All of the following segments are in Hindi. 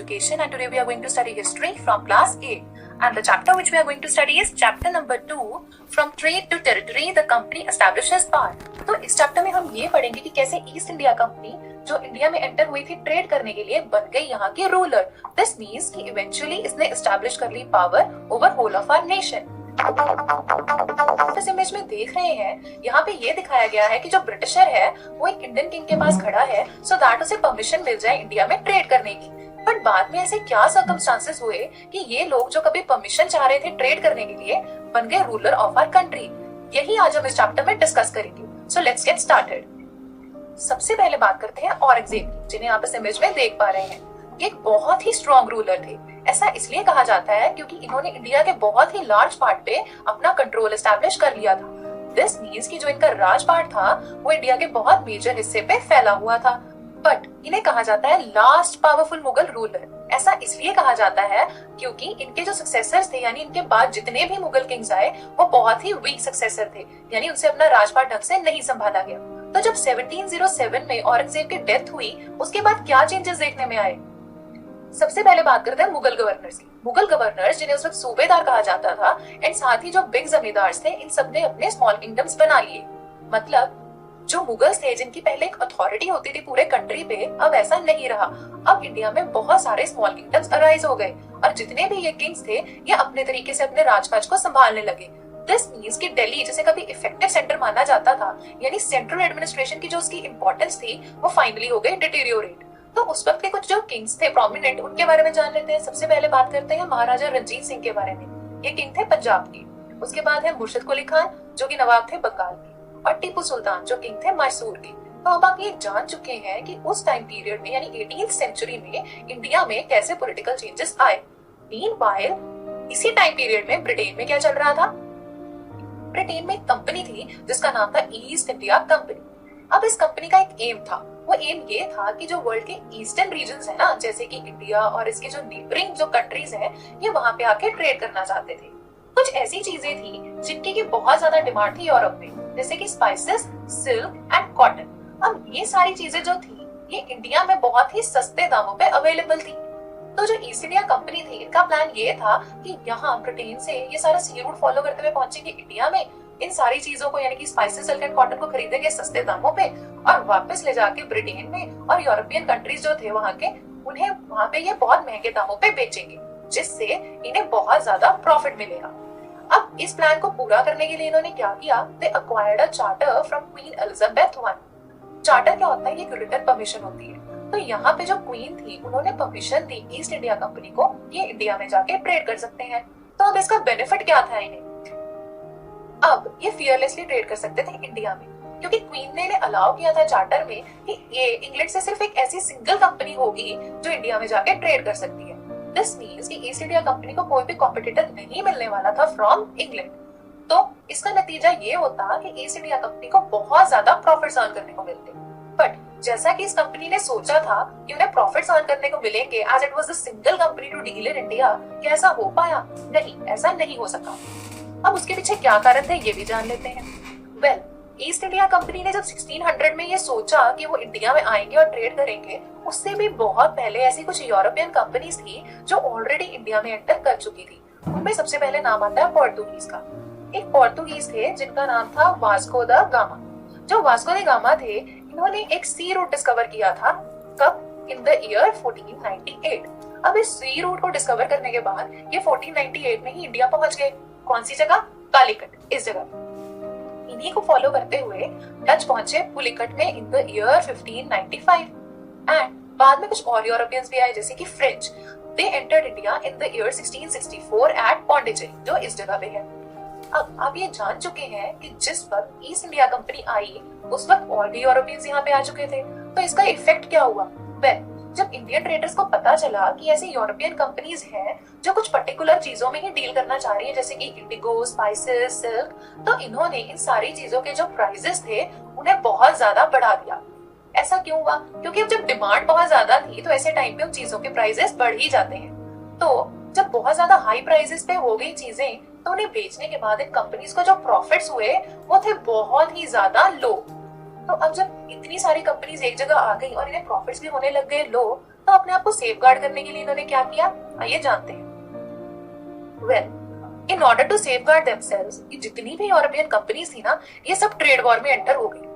Education, and today we are going to study history from class 8. And the chapter which we are going to study is chapter number 2, From Trade to Territory, the Company Establishes Power. तो इस चैप्टर में हम ये पढ़ेंगे कि कैसे ईस्ट इंडिया कंपनी जो इंडिया में एंटर हुई थी ट्रेड करने के लिए बन गई यहाँ की रूलर. दिस मीन्स कि इवेंचुअली इसने एस्टैब्लिश कर ली power over whole of our nation. इस इमेज में देख रहे हैं यहाँ पे ये दिखाया गया है कि जो ब्रिटिशर है वो एक इंडियन किंग के पास खड़ा है सो दैट उसे परमिशन मिल जाए इंडिया में ट्रेड करने की. बट बाद में ऐसे क्या सर्कमस्टांसेस हुए कि ये लोग जो कभी परमिशन चाह रहे थे ट्रेड करने के लिए बन गए रूलर ऑफ आवर कंट्री. यही आज हम इस चैप्टर में डिस्कस करेंगे. So let's get started. सबसे पहले बात करते हैं औरंगजेब, जिन्हें आप इस इमेज में देख पा रहे हैं. ये एक बहुत ही स्ट्रॉन्ग रूलर थे. ऐसा इसलिए कहा जाता है क्योंकि इन्होंने इंडिया के बहुत ही लार्ज पार्ट पे अपना कंट्रोल एस्टैब्लिश कर लिया था. दिस मीन्स कि जो इनका राज पार्ट था वो इंडिया के बहुत मेजर हिस्से पे फैला हुआ था. बट इन्हें कहा जाता है लास्ट पावरफुल मुगल रूलर. ऐसा इसलिए कहा जाता है क्योंकि इनके जो सक्सेसर्स थे यानी इनके बाद जितने भी मुगल किंग्स आए वो बहुत ही वीक सक्सेसर थे, यानी उनसे अपना राजपाट ढंग से नहीं संभाला गया. तो जब 1707 में औरंगजेब की डेथ हुई उसके बाद क्या चेंजेस देखने में आए. सबसे पहले बात करते हैं मुगल गवर्नर्स की. मुगल गवर्नर्स जिन्हें उस वक्त सूबेदार कहा जाता था एंड साथ ही जो बिग जमींदार थे इन सब ने अपने स्मॉल किंगडम्स बना लिए. मतलब जो मुगल्स थे जिनकी पहले एक अथॉरिटी होती थी पूरे कंट्री पे, अब ऐसा नहीं रहा. अब इंडिया में बहुत सारे स्मॉल किंगडम्स अराइज हो गए और जितने भी ये किंग्स थे ये अपने तरीके से अपने राजकाज को संभालने लगे. दिस मीन्स कि दिल्ली जिसे कभी इफेक्टिव सेंटर माना जाता था यानी सेंट्रल एडमिनिस्ट्रेशन की जो उसकी इंपॉर्टेंस थी वो फाइनली हो गई डिटेरियोरेट. तो उस वक्त के कुछ जो किंग्स थे प्रोमिनेंट उनके बारे में जान लेते हैं. सबसे पहले बात करते हैं महाराजा रंजीत सिंह के बारे में. ये किंग थे पंजाब के. उसके बाद है मुर्शिद कुली खान जो कि नवाब थे बंगाल के, और टीपू सुल्तान जो किंग थे मैसूर के. तो अब आप ये जान चुके हैं कि उस टाइम पीरियड में यानी 18th सेंचुरी में इंडिया में कैसे पॉलिटिकल चेंजेस आए. मीनवाइल इसी टाइम पीरियड में ब्रिटेन में क्या चल रहा था. ब्रिटेन में एक कंपनी थी जिसका नाम था ईस्ट इंडिया कंपनी. अब इस कंपनी का एक एम था. वो एम ये था कि जो वर्ल्ड के ईस्टर्न रीजन्स है ना, जैसे कि इंडिया और इसके जो नेबरिंग जो कंट्रीज हैं, ये वहां पे आके ट्रेड करना चाहते थे. कुछ ऐसी चीजें थी जिनकी की बहुत ज्यादा डिमांड थी यूरोप में, जैसे कि स्पाइसेस, सिल्क एंड कॉटन. अब ये सारी चीजें जो थी ये इंडिया में बहुत ही सस्ते दामों पे अवेलेबल थी. तो जो ईस्ट इंडिया कंपनी थी इनका प्लान ये था कि यहाँ ब्रिटेन से ये सारा सी रूट फॉलो करते हुए पहुंचेंगे इंडिया में, इन सारी चीजों को यानी कि स्पाइसेस, सिल्क एंड कॉटन को खरीदेंगे सस्ते दामों पे और वापस ले जाके ब्रिटेन में और यूरोपियन कंट्रीज जो थे वहाँ के उन्हें वहाँ पे ये बहुत महंगे दामों पे बेचेंगे, जिससे इन्हें बहुत ज्यादा प्रॉफिट मिलेगा. अब इस प्लान को पूरा करने के लिए इन्होंने क्या किया, दे acquired a charter from queen Elizabeth one. Charter क्या होता है, ये एक रिटन परमिशन होती है. तो यहाँ पे जो क्वीन थी उन्होंने परमिशन दी ईस्ट इंडिया कंपनी को ये इंडिया में जाके ट्रेड कर सकते हैं. तो अब इसका बेनिफिट क्या था इन्हें. अब ये फियरलेसली ट्रेड कर सकते थे इंडिया में क्योंकि क्वीन ने अलाउ किया था चार्टर में कि ये इंग्लैंड से सिर्फ एक ऐसी सिंगल कंपनी होगी जो इंडिया में जाके ट्रेड कर सकती है. दिस मीन्स कि ईस्ट इंडिया कंपनी को कोई भी कॉम्पिटिटर नहीं मिलने वाला था फ्रॉम इंग्लैंड. तो इसका नतीजा ये होता कि ईस्ट इंडिया कंपनी को बहुत ज्यादा प्रॉफिट्स अर्न करने को मिलते. बट जैसा कि इस कंपनी ने सोचा था कि उन्हें प्रॉफिट्स अर्न करने को मिलेंगे as it was the single company to deal in India, क्या ऐसा हो पाया? नहीं, ऐसा नहीं हो सका. अब उसके पीछे क्या कारण थे ये भी जान लेते हैं. वेल, ईस्ट इंडिया कंपनी ने जब 1600 में ये सोचा कि वो इंडिया में आएंगे और ट्रेड करेंगे, उससे भी बहुत पहले ऐसी कुछ यूरोपियन कंपनीज थी जो ऑलरेडी इंडिया में एंटर कर चुकी थी. उनमें सबसे पहले नाम आता है पोर्तुगीज का. एक पोर्तुगीज थे जिनका नाम था वास्को द गामा. जो वास्को द गामा थे इन्होंने एक सी रूट डिस्कवर किया था. कब? इन द ईयर 1498. अब इस सी रूट को डिस्कवर करने के बाद ये 1498 में ही इंडिया पहुंच गए. कौन सी जगह? कालीकट. इस जगह इन्हीं को फॉलो करते हुए डच पहुंचे पुलिकट में इन द ईयर 1595 एंड बाद में कुछ और यूरोपियंस भी आए जैसे कि French. They entered India in the year 1664 at Pondicherry जो इस जगह पे है. अब आप ये जान चुके हैं कि जिस वक्त ईस्ट इंडिया कंपनी आई उस वक्त और भी यूरोपियंस यहाँ पे आ चुके थे. तो इसका इफेक्ट क्या हुआ? वेल, जब इंडियन ट्रेडर्स को पता चला कि ऐसी यूरोपियन कंपनीज हैं जो कुछ पर्टिकुलर चीजों में ही डील करना चाह रही है जैसे कि इंडिगो, स्पाइसेस, सिल्क, तो इन्होंने इन सारी चीजों के जो प्राइसेस थे उन्हें बहुत ज्यादा बढ़ा दिया. ऐसा क्यों हुआ? क्योंकि अब जब डिमांड बहुत ज्यादा थी तो ऐसे टाइम पे उन चीजों के प्राइसेस बढ़ ही जाते हैं. तो जब बहुत ज्यादा हाई प्राइसेस पे हो गई चीजें तो उन्हें बेचने के बाद इन कंपनीज को जो प्रॉफिट्स हुए वो थे बहुत ही ज्यादा लो. तो अब जब इतनी सारी कंपनीज एक जगह आ गई और इन्हें प्रॉफिट्स भी होने लग गए लो, तो अपने आप को सेफगार्ड करने के लिए इन्होंने क्या किया, आइए जानते हैं। Well, in order to safeguard themselves, ये जितनी भी यूरोपियन कंपनीज थी ना, ये सब ट्रेड वॉर में एंटर हो गई।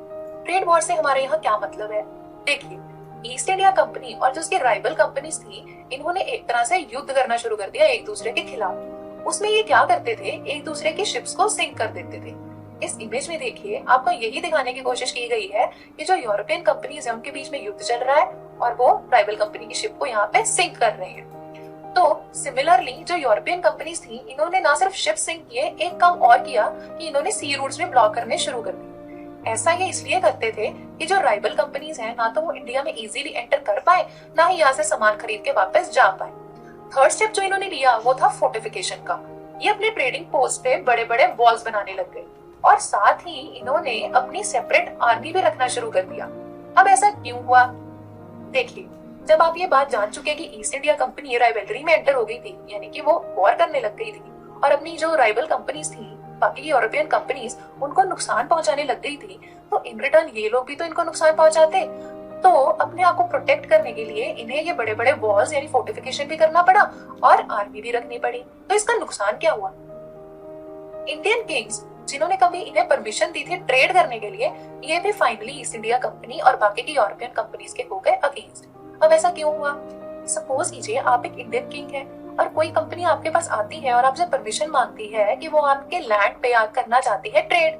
ट्रेड वॉर से हमारे यहाँ क्या मतलब है, देखिए, ईस्ट इंडिया कंपनी और जो उसकी राइवल कंपनीज थी, इन्होंने एक तरह से युद्ध करना शुरू कर दिया एक दूसरे के खिलाफ। उसमें ये क्या करते थे, एक दूसरे की शिप्स को सिंक कर देते थे। इस इमेज में देखिए, आपको यही दिखाने की कोशिश की गई है कि जो यूरोपियन कंपनीज है उनके बीच में युद्ध चल रहा है और वो राइवल कंपनी की शिप को यहाँ पे सिंक कर रहे हैं। तो सिमिलरली जो यूरोपियन कंपनीज थी, इन्होंने ना सिर्फ शिप सिंक किए, एक काम और किया कि इन्होंने सी रूट्स में ब्लॉक करने शुरू कर दिए। ऐसा ये इसलिए करते थे कि जो राइवल कंपनीज हैं, ना तो वो इंडिया में इजीली एंटर कर पाए, ना ही यहाँ से सामान खरीद के वापस जा पाए। थर्ड स्टेप जो इन्होंने लिया वो था फोर्टिफिकेशन का। ये अपने ट्रेडिंग पोस्ट पे बड़े बड़े वॉल्स बनाने लग गए और साथ ही इन्होंने अपनी सेपरेट आर्मी भी रखना शुरू कर दिया। अब ऐसा क्यों हुआ, देखिए, जब आप ये बात जान चुके कि ईस्ट इंडिया कंपनी राइवलरी में एंटर हो गई थी, यानी कि वो वॉर करने लग गई थी और अपनी जो राइवल कंपनीज थी, बाकी यूरोपियन कंपनीज, उनको नुकसान पहुंचाने लग गई थी, तो इन रिटर्न ये लोग भी तो इनको नुकसान पहुंचाते। तो अपने आप को प्रोटेक्ट करने के लिए इन्हें ये बड़े बड़े वॉल्स यानी फोर्टिफिकेशन भी करना पड़ा और आर्मी भी रखनी पड़ी। तो इसका नुकसान क्या हुआ, इंडियन किंग्स जिन्होंने कभी इन्हें परमिशन दी थी ट्रेड करने के लिए, ये भी फाइनली ईस्ट इंडिया कंपनी और बाकी की यूरोपियन कंपनीज के हो गए अगेंस्ट। अब ऐसा क्यों हुआ, सपोज कीजिए आप एक इंडियन किंग है और कोई कंपनी आपके पास आती है और आपसे परमिशन मांगती है कि वो आपके लैंड पे आकर करना चाहती है ट्रेड,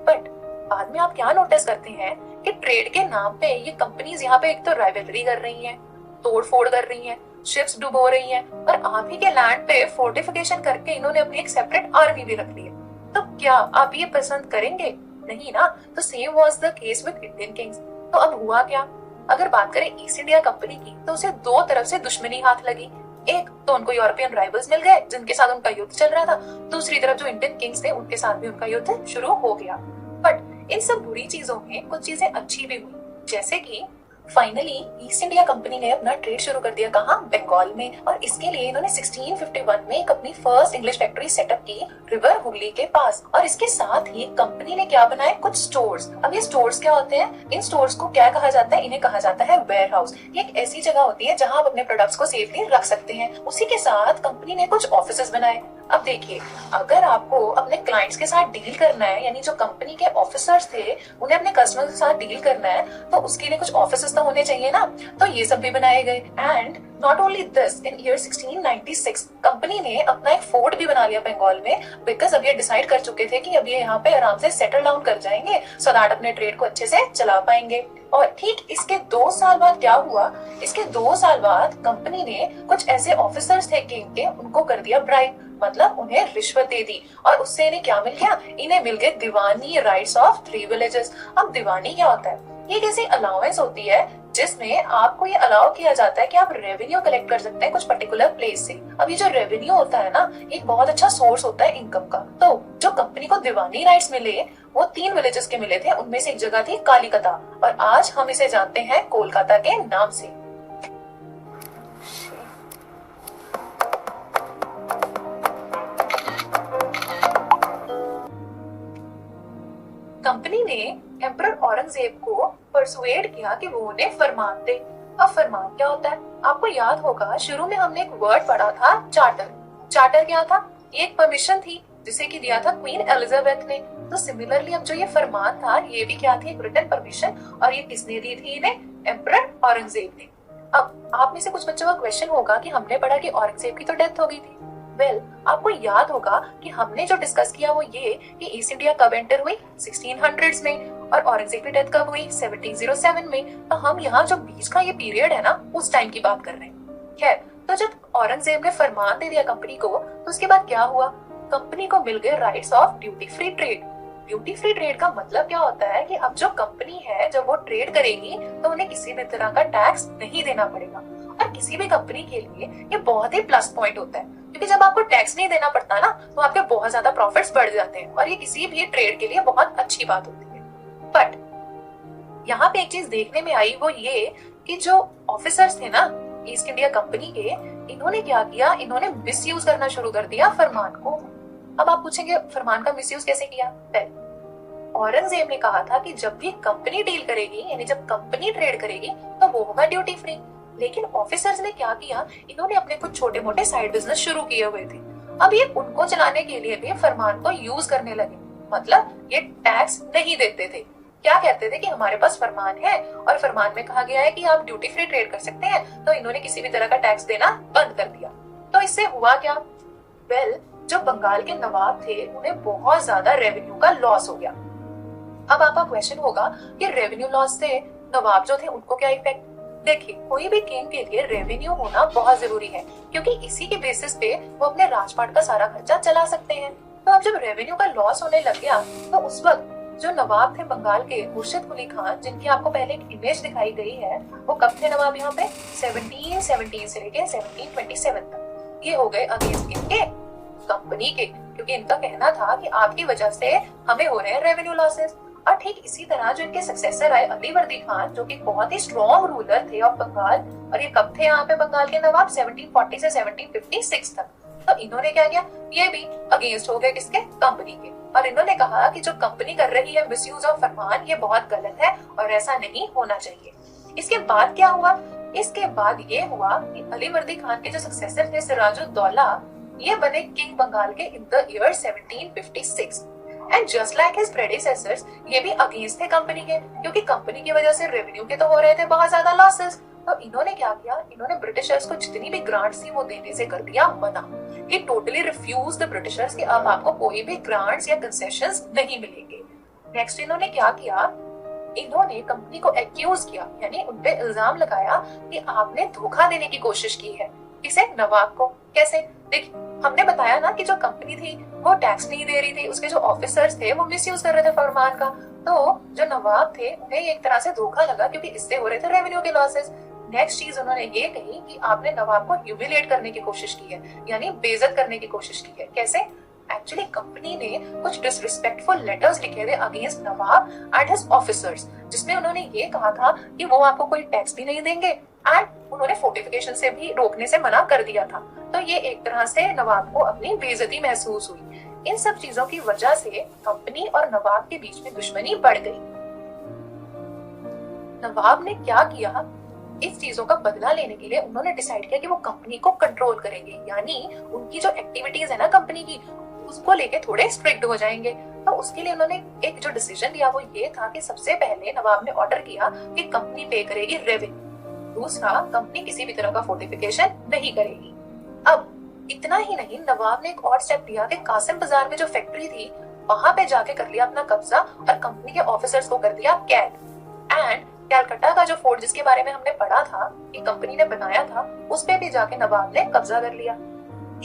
बट बाद में आप क्या नोटिस करते हैं कि ट्रेड के नाम पे ये कंपनीज यहाँ पे एक तो राइवलरी कर रही हैं, तोड़ फोड़ कर रही हैं, शिप्स डुबो रही हैं और आप ही के लैंड पे फोर्टिफिकेशन करके इन्होंने अपनी एक सेपरेट आर्मी भी रख ली है। तो क्या आप ये पसंद करेंगे, नहीं ना। तो same was the case with Indian Kings. तो अब हुआ क्या, अगर बात करें ईस्ट इंडिया कंपनी की, तो उसे दो तरफ से दुश्मनी हाथ लगी। एक तो उनको यूरोपियन राइवल्स मिल गए जिनके साथ उनका युद्ध चल रहा था, दूसरी तरफ जो इंडियन किंग्स थे उनके साथ भी उनका युद्ध शुरू हो गया। बट इन सब बुरी चीजों में कुछ चीजें अच्छी भी हुई, जैसे कि फाइनली ईस्ट इंडिया कंपनी ने अपना ट्रेड शुरू कर दिया, कहाँ, बंगाल में। और इसके लिए इन्होंने 1651 में एक अपनी फर्स्ट इंग्लिश फैक्ट्री सेटअप की रिवर हुगली के पास। और इसके साथ ही कंपनी ने क्या बनाए, कुछ स्टोर्स। अब ये स्टोर्स क्या होते हैं, इन स्टोर्स को क्या कहा जाता है, इन्हें कहा जाता है वेयर हाउस। ये एक ऐसी जगह होती है जहाँ आप अपने प्रोडक्ट्स को सेफली रख सकते हैं। उसी के साथ कंपनी ने कुछ ऑफिसेस बनाए। अब देखिए, अगर आपको अपने क्लाइंट्स के साथ डील करना है, यानी जो कंपनी के ऑफिसर्स थे उन्हें अपने कस्टमर्स के साथ डील करना है, तो उसके लिए कुछ ऑफिसेस तो होने चाहिए ना। तो ये सब भी बनाए गए। And not only this, in year 1696 company ने अपना एक फोर्ट भी बना लिया बंगाल में, बिकॉज अब ये डिसाइड कर चुके थे कि अब ये यहाँ पे आराम से सेटल डाउन कर जाएंगे, सो दैट अपने ट्रेड को अच्छे से चला पाएंगे। और ठीक इसके 2 साल बाद क्या हुआ, इसके 2 साल बाद कंपनी ने कुछ ऐसे ऑफिसर्स थे किंग के, उनको कर दिया ब्राइब, मतलब उन्हें रिश्वत दे दी। और उससे इन्हें क्या मिल गया, इन्हें मिल गए दीवानी राइट्स ऑफ 3 विलेजेस। अब दीवानी क्या होता है, ये कैसी अलाउंस होती है जिसमें आपको ये अलाउ किया जाता है कि आप रेवेन्यू कलेक्ट कर सकते हैं कुछ पर्टिकुलर प्लेस से। अब ये जो रेवेन्यू होता है ना, एक बहुत अच्छा सोर्स होता है इनकम का। तो जो कंपनी को दीवानी राइट्स मिले वो 3 विलेजेस के मिले थे, उनमें से एक जगह थी कालीकता, और आज हम इसे जानते हैं कोलकाता के नाम से। कंपनी ने एम्परर औरंगजेब को परसुएड किया कि वो उन्हें फरमान दे। अब फरमान क्या होता है, आपको याद होगा शुरू में हमने एक वर्ड पढ़ा था, चार्टर। चार्टर क्या था, एक परमिशन थी जिसे कि दिया था क्वीन एलिजाबेथ ने। तो सिमिलरली अब जो ये फरमान था, ये भी क्या थी, एक रिटन परमिशन, और ये किसने दी थी इन्हें, एम्परर औरंगजेब ने। अब आप में से कुछ बच्चों का क्वेश्चन होगा कि हमने पढ़ा कि औरंगजेब की तो डेथ हो गई थी। वेल, आपको याद होगा कि हमने जो डिस्कस किया वो ये कि ईस्ट इंडिया कब एंटर हुई, 1600s में, और औरंगजेब की डेथ कब हुई, 1707 में। तो हम यहाँ जो बीच का ये पीरियड है ना, उस टाइम की बात कर रहे हैं। खैर, तो जब औरंगजेब ने फरमान दे दिया कंपनी को, तो उसके बाद क्या हुआ, कंपनी को मिल गए rights of duty free trade. Duty free trade का मतलब क्या होता है कि अब जो कंपनी है जब वो ट्रेड करेगी तो उन्हें किसी भी तरह का टैक्स नहीं देना पड़ेगा। और किसी भी कंपनी के लिए ये बहुत ही प्लस पॉइंट होता है, क्योंकि जब आपको टैक्स नहीं देना पड़ता ना, तो आपके बहुत ज्यादा प्रॉफिट्स बढ़ जाते हैं, और ये किसी भी ट्रेड के लिए बहुत अच्छी बात होती है। बट यहाँ पे एक चीज देखने में आई, वो ये कि जो ऑफिसर्स थे ना ईस्ट इंडिया कंपनी के, इन्होंने क्या किया, इन्होंने मिसयूज करना शुरू कर दिया फरमान को। अब आप पूछेंगे फरमान का मिसयूज कैसे किया। औरंगजेब ने कहा था कि जब भी कंपनी डील करेगी, यानी जब कंपनी ट्रेड करेगी, तो वो होगा ड्यूटी फ्री। लेकिन ऑफिसर्स ने क्या किया, इन्होंने अपने कुछ छोटे मोटे साइड बिजनेस शुरू किए हुए थे। अब ये उनको चलाने के लिए भी फरमान को यूज करने लगे। मतलब ये टैक्स नहीं देते थे। क्या कहते थे कि हमारे पास फरमान है और फरमान में कहा गया है कि आप ड्यूटी फ्री ट्रेड कर सकते हैं, तो इन्होंने किसी भी तरह का टैक्स देना बंद कर दिया। तो इससे हुआ क्या? वेल, जो बंगाल के नवाब थे उन्हें बहुत ज्यादा रेवेन्यू का लॉस हो गया। अब आपका क्वेश्चन होगा कि रेवेन्यू लॉस से नवाब जो थे उनको क्या इफेक्ट? देखिए, कोई भी किंग के लिए रेवेन्यू होना बहुत जरूरी है, क्योंकि इसी के बेसिस पे वो अपने राजपाट का सारा खर्चा चला सकते हैं। तो अब जब रेवेन्यू का लॉस होने लग गया, तो उस वक्त जो नवाब थे बंगाल के, मुर्शिद कुली खान, जिनकी आपको पहले एक इमेज दिखाई गई है, वो कब थे नवाब यहाँ पे? 1717 से लेके 1727 तक। ये हो गए अगेंस्ट किनके? कंपनी के, क्योंकि इनका कहना था कि आपकी वजह से हमें हो रहे हैं रेवेन्यू लॉसेस। और ठीक इसी तरह जो इनके सक्सेसर आए अलीवर्दी खान, जो कि बहुत ही स्ट्रॉन्ग रूलर थे ऑफ बंगाल, और ये कब थे यहाँ पे बंगाल के नवाब? 1740 से 1756 तक। तो इन्होंने क्या किया? ये भी अगेंस्ट हो गए किसके? कंपनी के। और इन्होंने कहा कि जो कंपनी कर रही है मिसयूज ऑफ फरमान, ये बहुत गलत है और ऐसा नहीं होना चाहिए। इसके बाद क्या हुआ? इसके बाद ये हुआ कि अलीवर्दी खान के जो सक्सेसर थे सिराजुद्दौला, ये बने किंग बंगाल के इन the year 1756। And just like his predecessors, ये भी अगेंस्ट थे कंपनी के, क्योंकि कंपनी की वजह से रेवेन्यू के तो हो रहे थे बहुत ज्यादा लॉसेस। तो इन्होंने क्या किया? इन्होंने ब्रिटिशर्स को जितनी भी ग्रांट्स थी वो देने से कर दिया मना। ये टोटली रिफ्यूज द ब्रिटिशर्स कि अब आपको कोई भी ग्रांट्स या कंसेशंस नहीं मिलेंगे। नेक्स्ट इन्होंने क्या किया? इन्होंने कंपनी को एक्यूज किया, यानी उनपे इल्जाम लगाया कि आपने धोखा देने की कोशिश की है। किसे? नवाब को। कैसे? देखिए, हमने बताया ना कि जो कंपनी थी वो टैक्स नहीं दे रही थी, उसके जो ऑफिसर्स थे वो मिसयूज कर रहे थे फरमान का। तो जो नवाब थे उन्हें एक तरह से धोखा लगा, क्योंकि इससे हो रहे थे रेवेन्यू के लॉसेस। नेक्स्ट चीज उन्होंने ये कही कि आपने नवाब को ह्यूमिलिएट करने की कोशिश की है, यानी बेइज्जत करने की कोशिश की है। कैसे? एक्चुअली कंपनी ने कुछ डिसरिस्पेक्टफुल लेटर्स लिखे थे against Nawab and his officers, जिसमें उन्होंने ये कहा था कि वो आपको कोई टैक्स भी नहीं देंगे एंड उन्होंने फोर्टिफिकेशन से भी रोकने से मना कर दिया था। तो ये एक तरह से नवाब को अपनी बेइज्जती महसूस हुई। इन सब चीजों की वजह से कंपनी और नवाब के बीच में दुश्मनी बढ़ गई। नवाब ने क्या किया? इस चीजों का बदला लेने के लिए उन्होंने डिसाइड किया कि वो कंपनी को कंट्रोल करेंगे, यानी उनकी जो एक्टिविटीज है ना कंपनी की, उसको लेके थोड़े स्ट्रिक्ट हो जाएंगे। तो उसके लिए उन्होंने एक जो डिसीजन लिया वो ये था कि सबसे पहले नवाब ने ऑर्डर किया कि कंपनी पे करेगी रेवेन्यू। दूसरा, कंपनी किसी भी तरह का फोर्टिफिकेशन नहीं करेगी। अब इतना ही नहीं, नवाब ने एक और स्टेप लिया कि कासिम बाजार में जो फैक्ट्री थी वहां पे जाके कर लिया अपना कब्जा और कंपनी के ऑफिसर्स को कर दिया कैद। एंड कैलकटा का जो फोर्ट जिसके बारे में हमने पढ़ा था कि कंपनी ने बनाया था, उस पे भी जाके नवाब ने कब्जा कर लिया।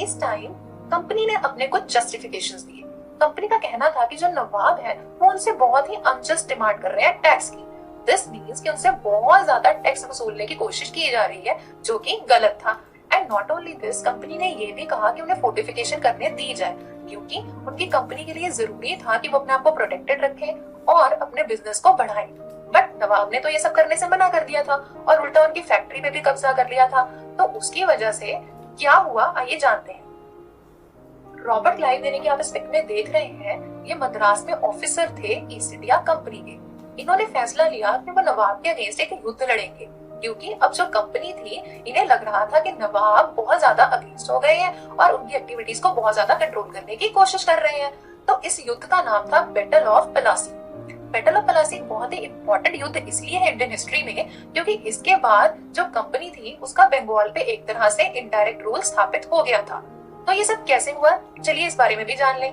इस टाइम कंपनी ने अपने कुछ जस्टिफिकेशंस दिए। कंपनी का कहना था कि जो नवाब है वो उनसे बहुत ही अनजस्ट डिमांड कर रहे हैं टैक्स की। दिस मीन्स कि उनसे बहुत ज्यादा टैक्स वसूलने की कोशिश की जा रही है, जो कि गलत था। And not only this, company ने ये भी कहा कि उन्हें फोर्टिफिकेशन करने दी जाए, क्योंकि उनकी कंपनी के लिए जरूरी था कि वो अपने आप को प्रोटेक्टेड रखें और अपने बिजनेस को बढ़ाएं। बट नवाब ने तो ये सब करने से मना कर दिया था और उल्टा उनकी फैक्ट्री पे भी कब्जा कर लिया था। तो उसकी वजह से क्या हुआ, आइए जानते हैं। रॉबर्ट क्लाइव, यानी कि आप इस पिक में देख रहे हैं, ये मद्रास में ऑफिसर थे ईस्ट इंडिया कंपनी के। इन्होंने फैसला लिया कि वो नवाब के अगेंस्ट एक युद्ध लड़ेंगे, क्योंकि अब जो कंपनी थी इन्हें लग रहा था कि नवाब बहुत ज्यादा अगेंस्ट हो गए हैं और उनकी एक्टिविटीज को बहुत ज्यादा कंट्रोल करने की कोशिश कर रहे हैं। तो इस युद्ध का नाम था battle of Plassey. Battle of Plassey बहुत ही इंपॉर्टेंट युद्ध इसलिए है इंडियन हिस्ट्री में, क्योंकि इसके बाद जो कंपनी थी उसका बंगाल पे एक तरह से इनडायरेक्ट रूल स्थापित हो गया था। तो ये सब कैसे हुआ, चलिए इस बारे में भी जान लें।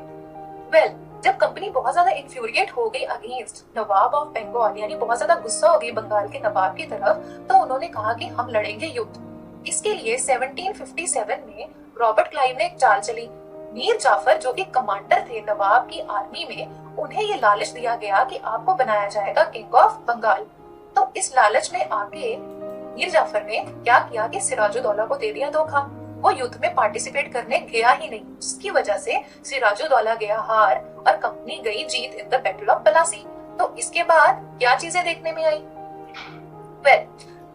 वेल, जब कंपनी बहुत ज्यादा इन्फ्यूरिएट हो गई अगेंस्ट नवाब ऑफ बंगाल, यानी बहुत ज्यादा गुस्सा हो गई बंगाल के नवाब की तरफ, तो उन्होंने कहा कि हम लड़ेंगे युद्ध। इसके लिए 1757 में रॉबर्ट क्लाइव ने एक चाल चली। मीर जाफर, जो कि कमांडर थे नवाब की आर्मी में, उन्हें ये लालच दिया गया कि आपको बनाया जाएगा किंग ऑफ बंगाल। तो इस लालच में आके मीर जाफर ने क्या किया कि सिराजुद्दौला को दे दिया धोखा। वो युद्ध में पार्टिसिपेट करने गया ही नहीं, जिसकी वजह से सिराजुद्दौला गया हार और कंपनी गई जीत in the battle of Plassey. तो इसके बाद क्या चीजें देखने में आई? वेल,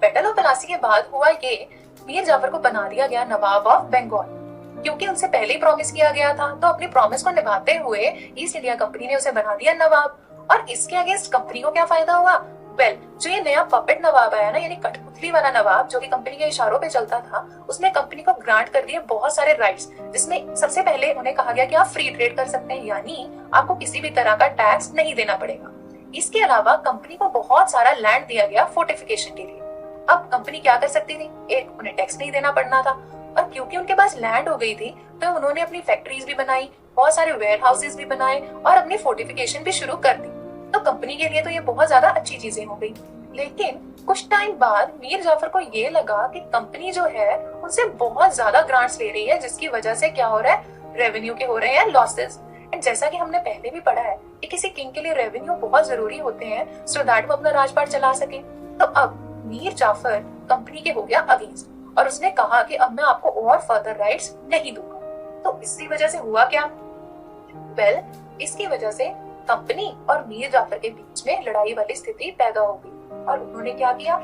बैटल ऑफ प्लासी के बाद हुआ ये, मीर जाफर को बना दिया गया नवाब ऑफ बंगाल, क्योंकि उनसे पहले ही प्रॉमिस किया गया था। तो अपनी प्रॉमिस को निभाते हुए ईस्ट इंडिया कंपनी ने उसे बना दिया नवाब। और इसके अगेंस्ट कंपनी को क्या फायदा हुआ? जो ये नया पपेट नवाब आया ना, यानी कठपुतली वाला नवाब जो कि कंपनी के इशारों पे चलता था, उसने कंपनी को ग्रांट कर दिए बहुत सारे राइट्स, जिसमें सबसे पहले उन्हें कहा गया कि आप फ्री ट्रेड कर सकते हैं, यानी आपको किसी भी तरह का टैक्स नहीं देना पड़ेगा। इसके अलावा कंपनी को बहुत सारा लैंड दिया गया फोर्टिफिकेशन के लिए। अब कंपनी क्या कर सकती थी, एक उन्हें टैक्स नहीं देना पड़ना था, और क्योंकि उनके पास लैंड हो गई थी तो उन्होंने अपनी फैक्ट्रीज भी बनाई, बहुत सारे वेयर हाउसेज भी बनाए और अपनी फोर्टिफिकेशन भी शुरू कर दी। तो कंपनी के लिए तो ये बहुत ज्यादा अच्छी चीजें हो गई। लेकिन कुछ टाइम बाद मीर जाफर को ये लगा कि कंपनी जो है उनसे बहुत ज्यादा ग्रांट्स ले रही है, जिसकी वजह से क्या हो रहा है, रेवेन्यू के हो रहे हैं लॉसेस। एंड जैसा कि हमने पहले भी पढ़ा है कि किसी किंग के लिए रेवेन्यू बहुत जरूरी होते हैं सो दैट वो अपना राजपाट चला सके। तो अब मीर जाफर कंपनी के हो गया अगेंस्ट और उसने कहा कि अब मैं आपको और फर्दर राइट्स नहीं दूंगा। तो इसी वजह से हुआ क्या, इसकी वजह से कंपनी और मीर जाफर के बीच में लड़ाई वाली स्थिति पैदा हो गई और उन्होंने क्या किया,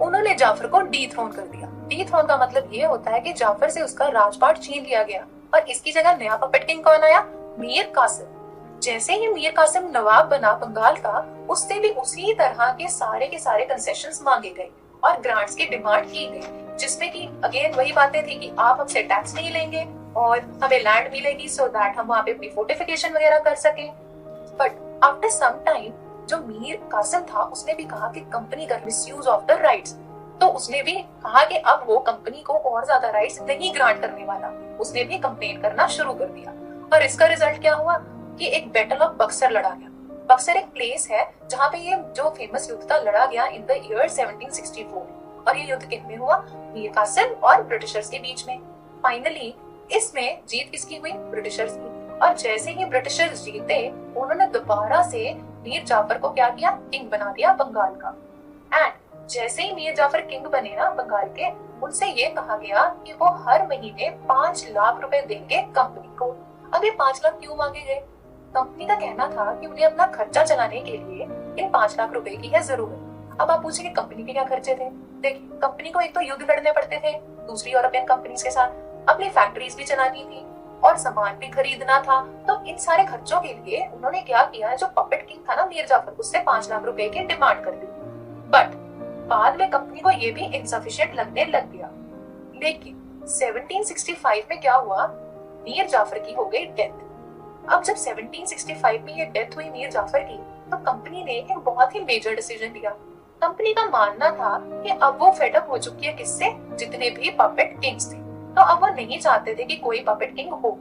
उन्होंने जाफर को डीथ्रोन कर दिया। डीथ्रोन का मतलब ये होता है कि जाफर से उसका राजपाट छीन लिया गया और इसकी जगह नया पपेट किंग कौन आया, मीर कासिम। जैसे ही मीर कासिम नवाब बना बंगाल का, उससे भी उसी तरह के सारे कंसेशंस मांगे गए और ग्रांट्स की डिमांड की गई, जिसमें कि अगेन वही बातें थी कि आप हमसे टैक्स नहीं लेंगे और हमें लैंड मिलेगी सो दैट हम वहाँ पे अपनी फोर्टिफिकेशन वगैरह कर सकें। बट आफ्टर सम टाइम जो मीर कासिम था उसने भी कहा कि कंपनी का मिसयूज ऑफ द राइट्स, तो उसने भी कहा कि अब वो कंपनी को और ज्यादा राइट्स नहीं ग्रांट करने वाला। उसने भी कंप्लेन करना शुरू कर दिया और इसका रिजल्ट क्या हुआ कि एक बैटल ऑफ बक्सर लड़ा गया। बक्सर एक प्लेस है जहाँ पे ये जो फेमस युद्ध था लड़ा गया इन द ईयर 1764 और ये युद्ध किन में हुआ, मीर कासिम और ब्रिटिशर्स के बीच में। फाइनली इसमें जीत किसकी हुई, ब्रिटिशर्स की। और जैसे ही ब्रिटिशर्स जीते उन्होंने दोबारा से मीर जाफर को क्या किया, किंग बना दिया बंगाल का। एंड जैसे ही मीर जाफर किंग बने ना बंगाल के, उनसे ये कहा गया कि वो हर महीने 5 लाख रुपए देंगे कंपनी को। अब ये 5 लाख क्यों मांगे गए, कंपनी का कहना था कि उन्हें अपना खर्चा चलाने के लिए इन 5 लाख रुपए की है जरूरत। अब आप पूछेंगे कंपनी के क्या खर्चे थे, देखिए कंपनी को एक तो युद्ध लड़ने पड़ते थे दूसरी यूरोपियन कंपनीज के साथ, अपनी फैक्ट्रीज भी चलानी थी और सामान भी खरीदना था। तो इन सारे खर्चों के लिए उन्होंने क्या किया, जो पपेट किंग था ना मीर जाफर, उससे 5 लाख रुपए की डिमांड कर दी। बट बाद में कंपनी को ये भी इनसफिशिएंट लगने लग गया। लेकिन 1765 में क्या हुआ, मीर जाफर की हो गई डेथ। अब जब 1765 में ये डेथ हुई मीर जाफर की, तो कंपनी ने एक बहुत ही मेजर डिसीजन लिया। कंपनी का मानना था कि अब वो फेडअप हो चुकी है किससे, जितने भी पपेट किंग्स थे, तो अब वो नहीं चाहते थे कि कोई पपेट किंग हो।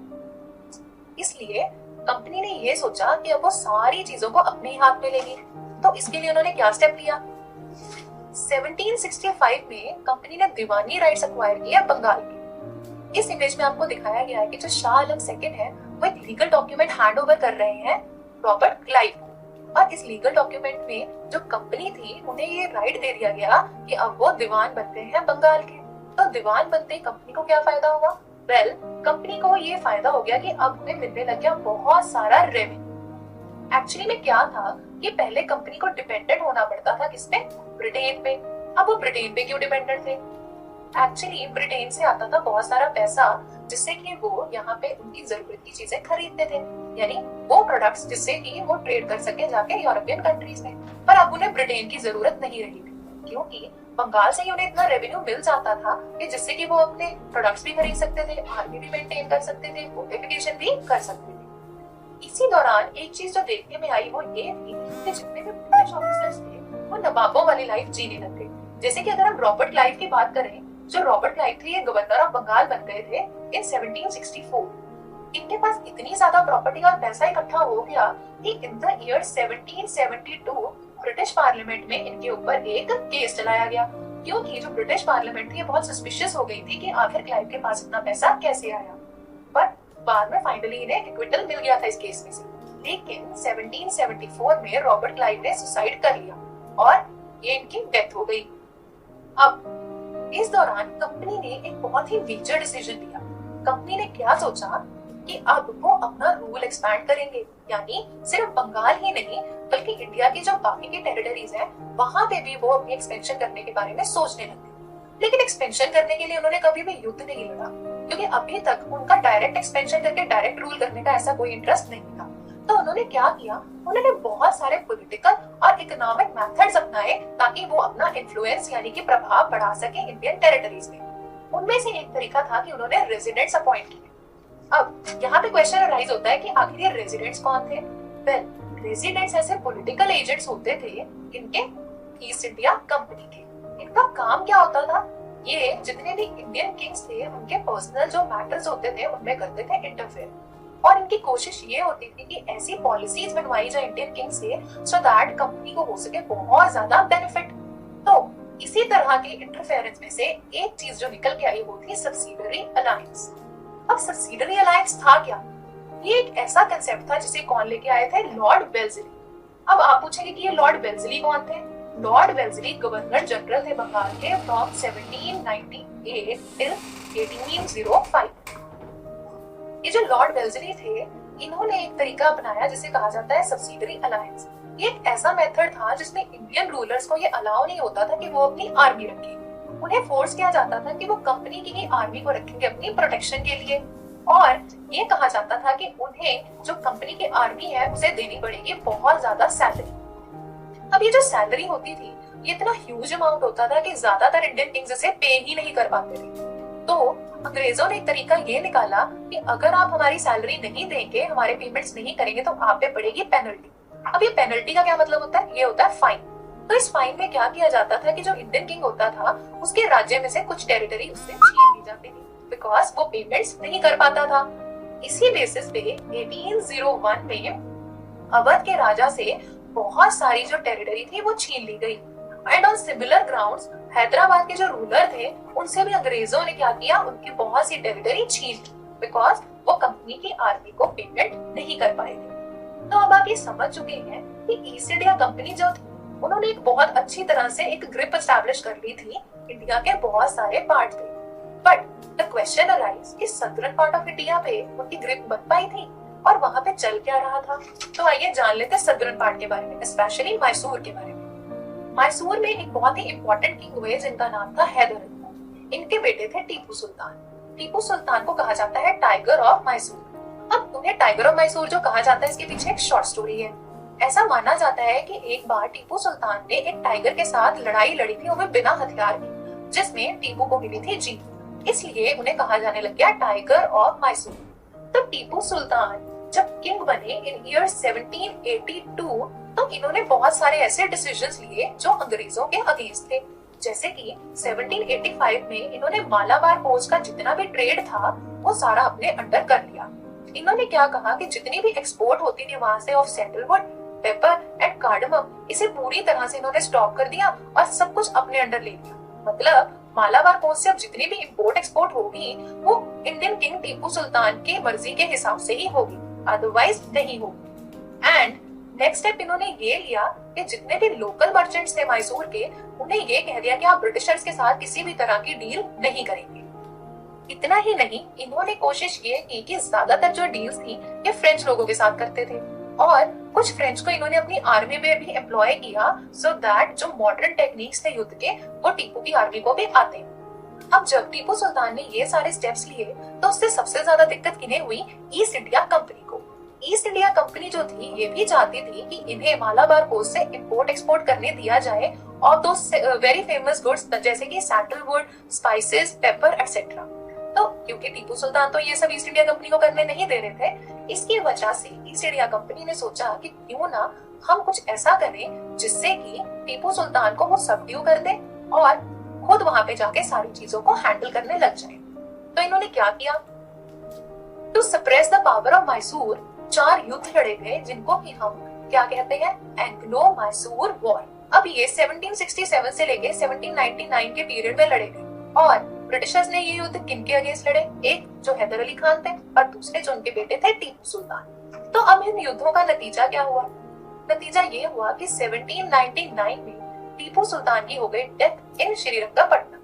इसलिए कंपनी ने ये सोचा कि अब वो सारी चीजों को अपने ही हाथ में लेगी। तो इसके लिए उन्होंने क्या स्टेप लिया, 1765 में कंपनी ने दीवानी राइट्स एक्वायर किया बंगाल की। इस इमेज में आपको दिखाया गया है कि जो शाह आलम सेकंड है वो एक लीगल डॉक्यूमेंट हैंड ओवर कर रहे हैं रॉबर्ट क्लाइव को, और इस लीगल डॉक्यूमेंट में जो कंपनी थी उन्हें ये राइट दे दिया गया कि अब वो दीवान बनते हैं बंगाल के। तो दीवान बनते कंपनी को क्या फायदा हुआ, कंपनी को ये फायदा हो गया कि अब उन्हें मिलने लग गया बहुत सारा रेवेन्यू। एक्चुअली में क्या था कि पहले कंपनी को डिपेंडेंट होना पड़ता था किस पे, ब्रिटेन पे। अब वो ब्रिटेन पे क्यों डिपेंडेंट थे, एक्चुअली ब्रिटेन से आता था बहुत सारा पैसा जिससे कि वो यहाँ पे उनकी जरूरत की चीजें खरीदते थे, यानी वो प्रोडक्ट्स जिससे कि वो ट्रेड कर सके जाके यूरोपियन कंट्रीज में। पर अब उन्हें ब्रिटेन की जरूरत नहीं रही थी, क्योंकि बंगाल से ही उन्हें इतना रेवेन्यू मिल जाता था कि जिससे कि वो अपने प्रोडक्ट्स भी खरीद सकते थे, आर्मी भी मेंटेन कर सकते थे, फोर्टिफिकेशन भी कर सकते थे। इसी दौरान एक चीज जो देखने में आई वो ये थी कि जितने भी ब्रिटिश ऑफिसर्स थे वो नवाबों वाली लाइफ जीने लग गए। जैसे कि अगर हम रॉबर्ट क्लाइव की बात करें, जो रॉबर्ट क्लाइव थे ये गवर्नर ऑफ बंगाल बन गए थे इन 1764। इनके पास इतनी ज्यादा प्रॉपर्टी और पैसा इकट्ठा हो गया कि इन द ईयर 1772 ब्रिटिश पार्लियामेंट में इनके ऊपर एक केस चलाया गया, क्योंकि जो ब्रिटिश पार्लियामेंट थी ये बहुत सस्पिशियस हो गई थी कि आखिर क्लाइव के पास इतना पैसा कैसे आया। बट बाद में फाइनली इन्हें एक्विटल मिल गया था इस केस में से। लेकिन 1774 में रॉबर्ट क्लाइव ने सुसाइड कर लिया और ये इनकी डेथ हो गई। अब इस दौरान कंपनी ने एक बहुत ही मेजर डिसीजन लिया। कंपनी ने क्या सोचा कि अब वो अपना रूल एक्सपैंड करेंगे, यानी सिर्फ बंगाल ही नहीं बल्कि इंडिया की जो बाकी की टेरिटरीज हैं वहां पे भी वो अपनी एक्सपेंशन करने के बारे में सोचने लगे। लेकिन एक्सपेंशन करने के लिए उन्होंने कभी भी युद्ध नहीं लड़ा, क्योंकि अभी तक उनका डायरेक्ट एक्सपेंशन करके डायरेक्ट रूल करने का ऐसा कोई इंटरेस्ट नहीं था। तो उन्होंने क्या किया, उन्होंने बहुत सारे पॉलिटिकल और इकोनॉमिक मेथड्स अपनाए ताकि वो अपना इन्फ्लुएंस यानी कि प्रभाव बढ़ा सके इंडियन टेरिटरीज में। उनमें से एक तरीका था कि उन्होंने रेजिडेंट्स अपॉइंट किए। अब यहाँ पे क्वेश्चन अराइज होता है कि आखिर ये रेजिडेंट्स कौन थे? वेल, रेजिडेंट्स ऐसे पॉलिटिकल एजेंट्स होते थे इनके ईस्ट इंडिया कंपनी के। इनका काम क्या होता था? ये जितने भी इंडियन किंग्स थे उनके पर्सनल जो मैटर्स होते थे उनमें करते थे इंटरफेयर, और इनकी कोशिश ये होती थी कि ऐसी पॉलिसीज बनवाई जाए इंडियन किंग से सो दैट कंपनी को हो सके बहुत ज्यादा बेनिफिट। तो इसी तरह के इंटरफेरेंस में से एक चीज जो निकल के आई वो थी सब्सिडरी अलायंस। अब सब्सिडरी अलायंस था क्या? ये एक ऐसा कंसेप्ट था जिसे कौन लेके आए थे? लॉर्ड वेल्लेस्ली। अब आप पूछेंगे कि ये लॉर्ड वेल्लेस्ली कौन थे? लॉर्ड वेल्लेस्ली गवर्नर जनरल थे बंगाल के फ्रॉम 1798 टिल 1805। ये जो लॉर्ड वेल्लेस्ली थे इन्होंने एक तरीका अपनाया जिसे कहा जाता है सब्सिडरी अलायंस। ये एक ऐसा मेथड था जिसमें इंडियन रूलर्स को ये अलाउ नहीं होता था कि वो अपनी आर्मी रखें। उन्हें फोर्स किया जाता था कि वो कंपनी की ही आर्मी को रखेंगे अपनी प्रोटेक्शन के लिए, और ये कहा जाता था कि उन्हें जो कंपनी की आर्मी है उसे देनी पड़ेगी बहुत ज्यादा सैलरी। अब ये जो सैलरी होती थी ये इतना ह्यूज अमाउंट होता था कि ज्यादातर इंडियन किंग्स इसे पे ही नहीं कर पाते थे। तो अंग्रेजों ने एक तरीका ये निकाला कि अगर आप हमारी सैलरी नहीं देंगे, हमारे पेमेंट्स नहीं करेंगे तो आप पे पड़ेगी पेनल्टी। अब ये पेनल्टी का क्या मतलब होता है? ये होता है फाइन। तो इस फाइन में क्या किया जाता था कि जो इंडियन किंग होता था उसके राज्य में से कुछ टेरिटरी उससे छीन ली जाती थी बिकॉज वो पेमेंट्स नहीं कर पाता था। इसी बेसिस पे 1801 में अवध के राजा से बहुत सारी जो टेरिटरी थी वो छीन ली गई, and on similar grounds Hyderabad के जो रूलर थे उनसे भी अंग्रेजों ने क्या किया, उनकी बहुत सी टेरिटरी छीन ली बिकॉज वो कंपनी की आर्मी को पेमेंट नहीं कर पाए थे। तो अब आप ये समझ चुके हैं कि ईस्ट इंडिया कंपनी जो थी उन्होंने एक बहुत अच्छी तरह से एक ग्रिप एस्टैब्लिश कर ली थी इंडिया के बहुत सारे पार्ट पे। बट द क्वेश्चन अराइज कि सदर्न पार्ट ऑफ इंडिया पे उनकी ग्रिप बन पाई थी और वहां पे चल क्या रहा था? तो आइए जान लेते हैं सदर्न पार्ट के बारे में, स्पेशली मैसूर के बारे में। मैसूर में एक बहुत ही इंपॉर्टेंट किंग हुए जिनका नाम था हैदर अली। इनके बेटे थे टीपू सुल्तान। टीपू सुल्तान को कहा जाता है टाइगर ऑफ मैसूर। अब उन्हें टाइगर ऑफ मैसूर जो कहा जाता है इसके पीछे एक शॉर्ट स्टोरी है। ऐसा माना जाता है कि एक बार टीपू सुल्तान ने एक टाइगर के साथ लड़ाई लड़ी थी, वो भी बिना हथियार की, जिसमें टीपू को मिली थी जीत। इसलिए उन्हें कहा जाने लग गया टाइगर ऑफ मैसूर। तो टीपू सुल्तान जब किंग बने इन ईयर 1782 तो इन्होंने बहुत सारे ऐसे डिसीजंस लिए जो अंग्रेजों के अगेंस्ट थे। जैसे कि 1785 में इन्होंने मालाबार पोर्ट का जितना भी ट्रेड था वो सारा अपने अंडर कर लिया। इन्होंने क्या कहा कि जितनी भी एक्सपोर्ट होती थी वहां से of sandalwood, paper and cardamom, इसे पूरी तरह से इन्होंने स्टॉप कर दिया और सब कुछ अपने अंडर ले लिया। मतलब मालाबार पोर्ट से अब जितनी भी इंपोर्ट एक्सपोर्ट होगी वो इंडियन किंग टीपू सुल्तान की मर्जी के हिसाब से ही होगी, अदरवाइज नहीं होगी। एंड नेक्स्ट स्टेप इन्होंने ये लिया कि जितने भी लोकल मर्चेंट्स थे मैसूर के उन्हें ये कह दिया कि आप ब्रिटिशर्स के साथ किसी भी तरह की डील नहीं करेंगे। इतना ही नहीं, इन्होंने कोशिश ये की कि ज्यादातर जो डील्स थी ये फ्रेंच लोगों के साथ करते थे और कुछ फ्रेंच को इन्होंने अपनी आर्मी में भी एम्प्लॉय किया सो दैट जो मॉडर्न टेक्निक्स थे युद्ध के वो टीपू की आर्मी को भी आते। अब जब टीपू सुल्तान ने ये सारे स्टेप्स लिए तो उससे सबसे ज्यादा दिक्कत किन्हें हुई? ईस्ट इंडिया कंपनी को। ईस्ट इंडिया कंपनी जो थी ये भी चाहती थी कि इन्हें मालाबार पोर्ट से इंपोर्ट एक्सपोर्ट करने दिया जाए और दो वेरी फेमस गुड्स जैसे कि सैंडलवुड, स्पाइसेस, पेपर एटसेट्रा। तो क्योंकि टीपू सुल्तान तो ये सब ईस्ट इंडिया कंपनी को करने नहीं दे रहे थे, इसकी वजह से ईस्ट इंडिया कंपनी ने सोचा कि क्यों ना हम कुछ ऐसा करें जिससे कि टीपू सुल्तान को वो सबड्यू कर दे और खुद वहां पे जाके सारी चीजों को हैंडल करने लग जाए। तो इन्होंने क्या किया? To suppress the power of Mysore 4 युद्ध लड़े गए जिनको कि हम क्या कहते हैं? Anglo Mysore war. अब ये 1767 से लेके 1799 के पीरियड में लड़े गए और ब्रिटिशर्स ने ये युद्ध किनके अगेंस्ट लड़े? एक जो हैदर अली खान थे और दूसरे जो उनके बेटे थे टीपू सुल्तान। तो अब इन युद्धों का नतीजा क्या हुआ? नतीजा ये हुआ कि 1799 में टीपू सुल्तान की हो गई डेथ इन श्रीरंगपट्टनम।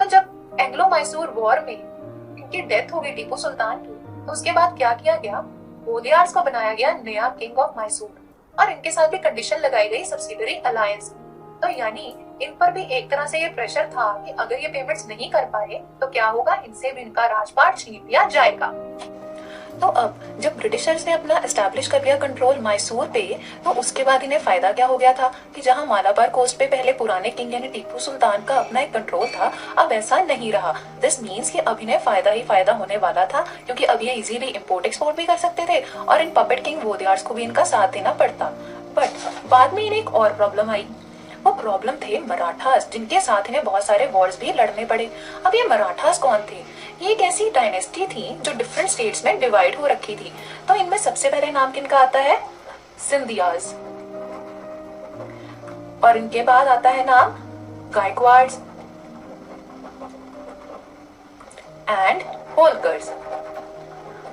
तो जब एंग्लो मैसूर वॉर में इनकी डेथ हो गई टीपू सुल्तान की तो उसके बाद क्या किया गया? बोलियार्स को बनाया गया नया किंग ऑफ मैसूर और इनके साथ भी कंडीशन लगाई गई सब्सिडरी अलायंस। तो यानी इन पर भी एक तरह से ये प्रेशर था कि अगर ये पेमेंट्स नहीं कर पाए तो क्या होगा? इनसे भी इनका राजपाट छीन लिया जाएगा। तो अब जब ब्रिटिशर्स ने अपना एस्टैब्लिश कर लिया कंट्रोल मैसूर पे, तो उसके बाद इन्हें फायदा क्या हो गया था कि जहां मालाबार कोस्ट पे पहले पुराने किंग यानी टीपू सुल्तान का अपना एक कंट्रोल था, अब ऐसा नहीं रहा। दिस मीन्स कि अब इन्हें फायदा ही फायदा होने वाला था, क्योंकि अब ये इजीली इंपोर्ट एक्सपोर्ट भी कर सकते थे और इन पपेट किंग वोडियार्स को भी इनका साथ देना पड़ता। बट बाद में इन्हें एक और प्रॉब्लम आई। वो प्रॉब्लम थे मराठास, जिनके साथ इन्हें बहुत सारे वॉर्स भी लड़ने पड़े। अब ये मराठास कौन थे? ये एक ऐसी डायनेस्टी थी जो डिफरेंट स्टेट्स में डिवाइड हो रखी थी। तो इनमें सबसे पहले नाम किनका आता है? सिंधियाज। और इनके बाद आता है नाम गायकवाड्स एंड होलकर्स।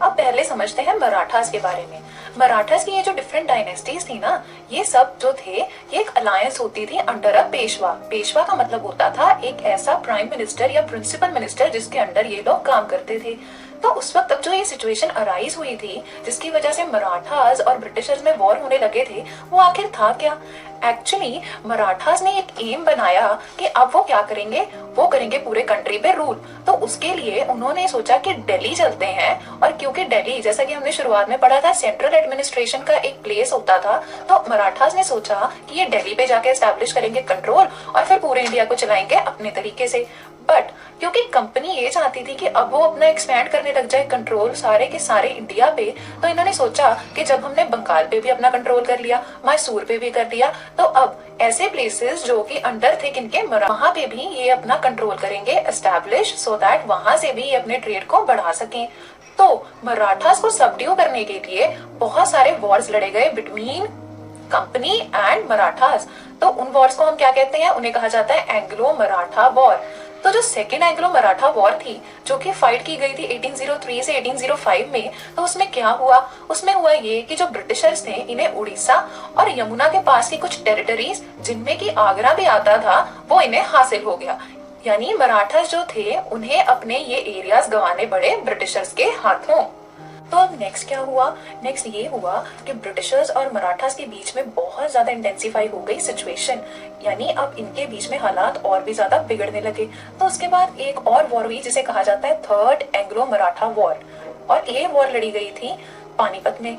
अब पहले समझते हैं मराठास के बारे में। मराठास की ये जो डिफरेंट डायनेस्टीज थी ना, ये सब जो थे ये एक अलायंस होती थी अंडर अ पेशवा। पेशवा का मतलब होता था एक ऐसा प्राइम मिनिस्टर या प्रिंसिपल मिनिस्टर जिसके अंडर ये लोग काम करते थे। तो उस वक्त अब जो ये सिचुएशन अराइज हुई थी जिसकी वजह से मराठास और ब्रिटिशर्स में वॉर होने लगे थे, वो आखिर था क्या? एक्चुअली मराठास ने एक एम बनाया कि अब वो क्या करेंगे, वो करेंगे पूरे कंट्री पे रूल। तो उसके लिए उन्होंने सोचा कि दिल्ली चलते हैं, और क्योंकि दिल्ली, जैसा कि हमने शुरुआत में पढ़ा था, सेंट्रल एडमिनिस्ट्रेशन का एक प्लेस होता था, तो मराठास ने सोचा कि ये दिल्ली पे जाके एस्टैब्लिश करेंगे कंट्रोल और फिर पूरे इंडिया को चलाएंगे अपने तरीके से। बट क्योंकि कंपनी ये चाहती थी कि अब वो अपना एक्सपैंड करने लग जाए कंट्रोल सारे के सारे इंडिया पे, तो इन्होंने सोचा कि जब हमने बंगाल पे भी अपना कंट्रोल कर लिया, मैसूर पे भी कर लिया, तो अब ऐसे प्लेसेस जो कि अंडर थे किनके, वहां पे भी ये अपना कंट्रोल करेंगे एस्टैब्लिश, सो दैट वहां से भी ये अपने ट्रेड को बढ़ा सकें। तो मराठास को सबड्यू करने के लिए बहुत सारे वॉर्स लड़े गए बिटवीन कंपनी एंड मराठास। तो उन वॉर्स को हम क्या कहते हैं? उन्हें कहा जाता है एंग्लो मराठा वॉर। तो जो सेकेंड एंग्लो मराठा वॉर थी, जो कि फाइट की गई थी 1803 से 1805 में, तो उसमें क्या हुआ? उसमें हुआ ये कि जो ब्रिटिशर्स थे इन्हें उड़ीसा और यमुना के पास की कुछ टेरिटरीज, जिनमें कि आगरा भी आता था, वो इन्हें हासिल हो गया। यानी मराठास जो थे उन्हें अपने ये एरियाज गंवाने पड़े ब्रिटिशर्स के हाथों। तो अब नेक्स्ट क्या हुआ? नेक्स्ट ये हुआ कि ब्रिटिशर्स और मराठास के बीच में बहुत ज्यादा इंटेंसिफाई हो गई सिचुएशन, यानी अब इनके बीच में हालात और भी ज्यादा बिगड़ने लगे। तो उसके बाद एक और वॉर हुई जिसे कहा जाता है थर्ड एंग्लो मराठा वॉर, और ये वॉर लड़ी गई थी पानीपत में।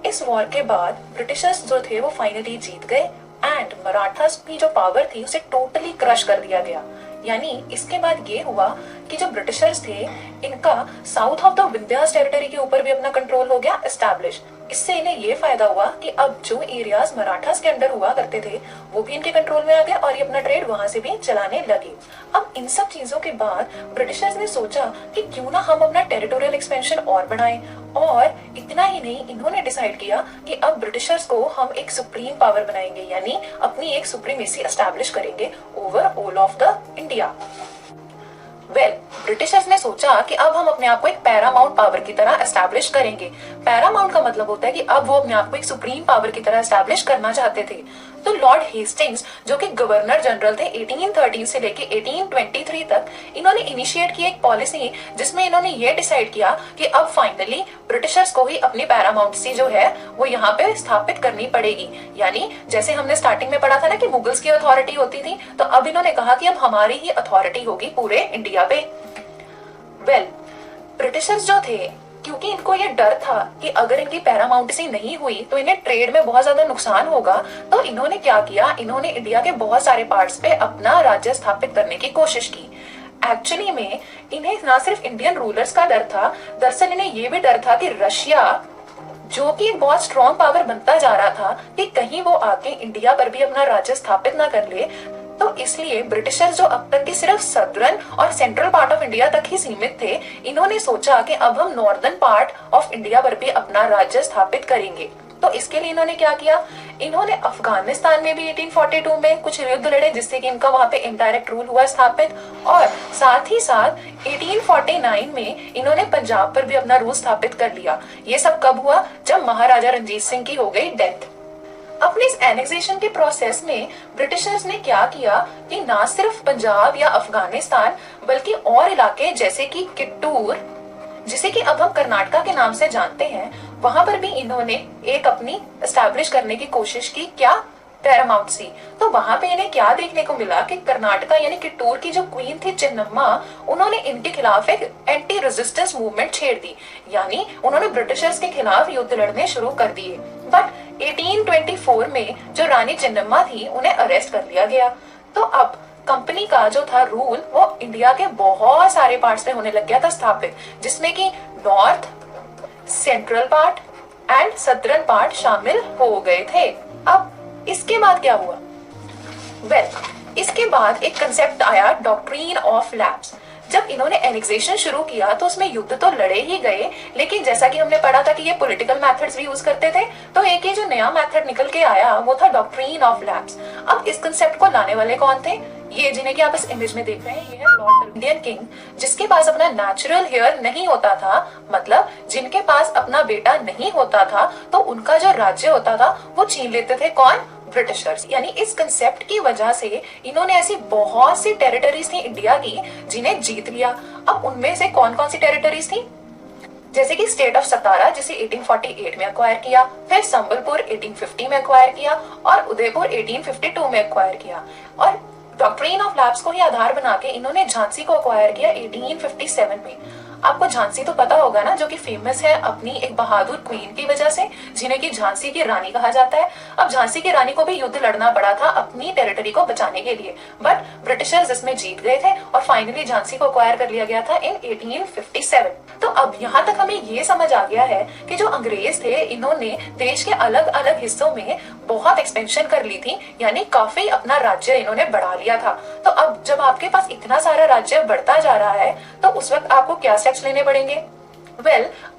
इस वॉर के बाद ब्रिटिशर्स जो थे वो फाइनली जीत गए एंड मराठास की जो पावर थी उसे टोटली क्रश कर दिया गया। यानी इसके बाद ये हुआ कि जो ब्रिटिशर्स थे इनका south of the Vindhyas territory के ऊपर भी अपना कंट्रोल हो गया एस्टैब्लिश। इससे इन्हें ये फायदा हुआ कि अब जो एरियाज मराठास के अंडर हुआ करते थे वो भी इनके कंट्रोल में आ गए और ये अपना ट्रेड वहां से भी चलाने लगे। अब इन सब चीजों के बाद ब्रिटिशर्स ने सोचा कि क्यों ना हम अपना टेरिटोरियल एक्सपेंशन और बढ़ाएं, और इतना ही नहीं, इन्होंने डिसाइड किया कि अब ब्रिटिशर्स को हम एक सुप्रीम पावर बनाएंगे, यानी अपनी एक सुप्रीमेसी एस्टैब्लिश करेंगे over all of the India. Britishers ने सोचा कि अब हम अपने आप को एक पैरामाउंट पावर की तरह एस्टैब्लिश करेंगे। पैरामाउंट का मतलब होता है कि अब वो अपने आप को एक सुप्रीम पावर की तरह एस्टैब्लिश करना चाहते थे। तो लॉर्ड हेस्टिंग्स, जो कि गवर्नर जनरल थे 1813 से लेके 1823 तक, इन्होंने इनिशिएट की एक पॉलिसी जिसमें इन्होंने ये डिसाइड किया कि अब फाइनली ब्रिटिशर्स को ही अपनी पैरामाउंटेसी जो है वो यहाँ पे स्थापित करनी पड़ेगी। यानी जैसे हमने स्टार्टिंग में पढ़ा था ना कि मुगल्स की अथॉरिटी होती थी, तो अब इन्होंने कहा कि अब हमारी ही अथॉरिटी होगी पूरे इंडिया पे। ब्रिटिशर्स जो थे, क्योंकि इनको ये डर था कि अगर इनकी पैरामाउंटेसी नहीं हुई तो इन्हें ट्रेड में बहुत ज्यादा नुकसान होगा, तो इन्होंने क्या किया, इन्होंने इंडिया के बहुत सारे पार्ट्स पे अपना राज्य स्थापित करने की कोशिश की। एक्चुअली में इन्हें ना सिर्फ इंडियन रूलर्स का डर था, दरअसल इन्हें ये भी डर था कि रशिया, जो कि एक बहुत स्ट्रॉन्ग पावर बनता जा रहा था, कि कहीं वो आके इंडिया पर भी अपना राज्य स्थापित ना कर ले। तो इसलिए ब्रिटिशर्स जो अब तक की सिर्फ सदर्न और सेंट्रल पार्ट ऑफ इंडिया तक ही सीमित थे, इन्होंने सोचा कि अब हम नॉर्दर्न पार्ट ऑफ इंडिया पर भी अपना राज्य स्थापित करेंगे। तो इसके लिए इन्होंने क्या किया, इन्होंने अफगानिस्तान में भी 1842 में कुछ युद्ध लड़े जिससे कि इनका वहां पे इनडायरेक्ट रूल हुआ स्थापित, और साथ ही साथ 1849 में इन्होंने पंजाब पर भी अपना रूल स्थापित कर लिया। ये सब कब हुआ, जब महाराजा रंजीत सिंह की हो गई डेथ। अपने इस एनेक्सेशन के प्रोसेस में ब्रिटिशर्स ने क्या किया कि ना सिर्फ पंजाब या अफगानिस्तान बल्कि और इलाके जैसे कि कित्तूर, जिसे कि अब हम कर्नाटका के नाम से जानते हैं, वहां पर भी इन्होंने एक अपनी एस्टैब्लिश करने की कोशिश की। क्या, पैरामाउंट सी। तो वहां पे इन्हें क्या देखने को मिला कि कर्नाटका यानी किट्टूर की जो क्वीन थी चिन्नम्मा, उन्होंने इनके खिलाफ एक एंटी रेजिस्टेंस मूवमेंट छेड़ दी, यानी उन्होंने ब्रिटिशर्स के खिलाफ युद्ध लड़ने शुरू कर दिए। बट 1824 में जो रानी चिन्नम्मा थी उन्हें अरेस्ट कर लिया गया। तो अब कंपनी का जो था रूल वो इंडिया के बहुत सारे पार्ट्स में होने लग गया था स्थापित, जिसमें कि north, central part and southern part शामिल हो गए थे। अब इसके बाद क्या हुआ? इसके बाद एक कंसेप्ट आया डॉक्ट्रीन ऑफ लैप्स। जब इन्होंने एनेक्सेशन शुरू किया तो उसमें युद्ध तो लड़े ही गए, लेकिन जैसा कि हमने पढ़ा था कि ये पॉलिटिकल मेथड्स भी यूज करते थे, तो एक ये जो नया मेथड निकल के आया वो था डॉक्ट्रीन ऑफ लैप्स। अब इस कंसेप्ट को लाने वाले कौन थे? ये जिन्हें कि आप इस इमेज में देख रहे हैं, ये है लॉर्ड इंडियन किंग, जिसके पास अपना नेचुरल हेयर नहीं होता था, मतलब जिनके पास अपना बेटा नहीं होता था, तो उनका जो राज्य होता था वो छीन लेते थे। कौन? ब्रिटिशर्स। यानी इस कंसेप्ट की वजह से इन्होंने ऐसी बहुत सी टेरिटरीज थी इंडिया की जिन्हें जीत लिया। अब उनमें से कौन कौन सी टेरिटरीज थी? जैसे कि स्टेट ऑफ सतारा, जिसे 1848 में अक्वायर किया, फिर संबलपुर 1850 में अक्वायर किया और उदयपुर 1852 में अक्वायर किया। और डॉक्ट्रीन ऑफ लैप्स को ही आधार बना के इन्होंने झांसी को अक्वायर किया 1857 में। आपको झांसी तो पता होगा ना, जो कि फेमस है अपनी एक बहादुर क्वीन की वजह से, जिन्हें की झांसी की रानी कहा जाता है। अब झांसी की रानी को भी युद्ध लड़ना पड़ा था अपनी टेरिटरी को बचाने के लिए, बट ब्रिटिशर्स इसमें जीत गए थे और फाइनली झांसी को अक्वायर कर लिया गया था इन 1857। तो अब यहाँ तक हमें ये समझ आ गया है कि जो अंग्रेज थे इन्होंने देश के अलग अलग हिस्सों में बहुत एक्सपेंशन कर ली थी, यानी काफी अपना राज्य इन्होंने बढ़ा लिया था। तो अब जब आपके पास इतना सारा राज्य बढ़ता जा रहा है तो उस वक्त आपको क्या स्टेप्स लेने पड़ेंगे?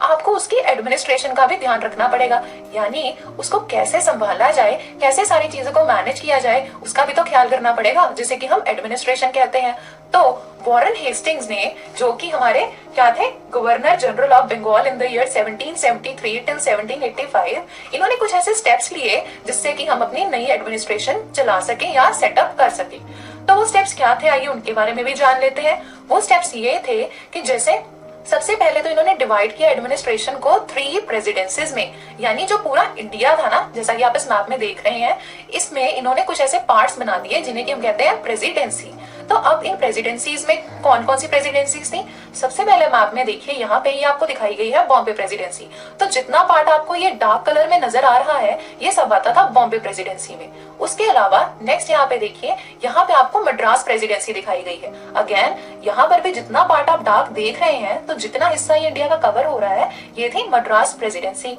आपको उसकी एडमिनिस्ट्रेशन का भी ध्यान रखना पड़ेगा, यानी उसको कैसे संभाला जाए, कैसे सारी चीजों को मैनेज किया जाए, उसका भी तो ख्याल करना पड़ेगा, जिसे कि हम एडमिनिस्ट्रेशन कहते हैं। तो वॉरेन हेस्टिंग्स ने, जो कि हमारे क्या थे, governor general of Bengal in the year 1773 till 1785, इन्होंने कुछ ऐसे स्टेप्स लिए जिससे कि हम अपनी नई एडमिनिस्ट्रेशन चला सके या सेटअप कर सके। तो वो स्टेप्स क्या थे, आइए उनके बारे में भी जान लेते हैं। वो स्टेप्स ये थे कि जैसे सबसे पहले तो इन्होंने डिवाइड किया एडमिनिस्ट्रेशन को 3 प्रेसिडेंसीज में, यानी जो पूरा इंडिया था ना, जैसा कि आप इस मैप में देख रहे हैं, इसमें इन्होंने कुछ ऐसे पार्ट्स बना दिए जिन्हें कि हम कहते हैं प्रेसिडेंसी। तो अब इन प्रेसिडेंसीज में कौन कौन सी प्रेसिडेंसीज थी? सबसे पहले मैप में देखिए, यहाँ पे ये आपको दिखाई गई है बॉम्बे प्रेसिडेंसी। तो जितना पार्ट आपको ये डार्क कलर में नजर आ रहा है, ये सब आता था बॉम्बे प्रेसिडेंसी में। उसके अलावा नेक्स्ट यहाँ पे देखिए, यहाँ पे आपको मद्रास प्रेसिडेंसी दिखाई गई है। अगेन यहाँ पर भी जितना पार्ट आप डार्क देख रहे हैं, तो जितना हिस्सा ये इंडिया का कवर हो रहा है, ये थी मद्रास प्रेसिडेंसी।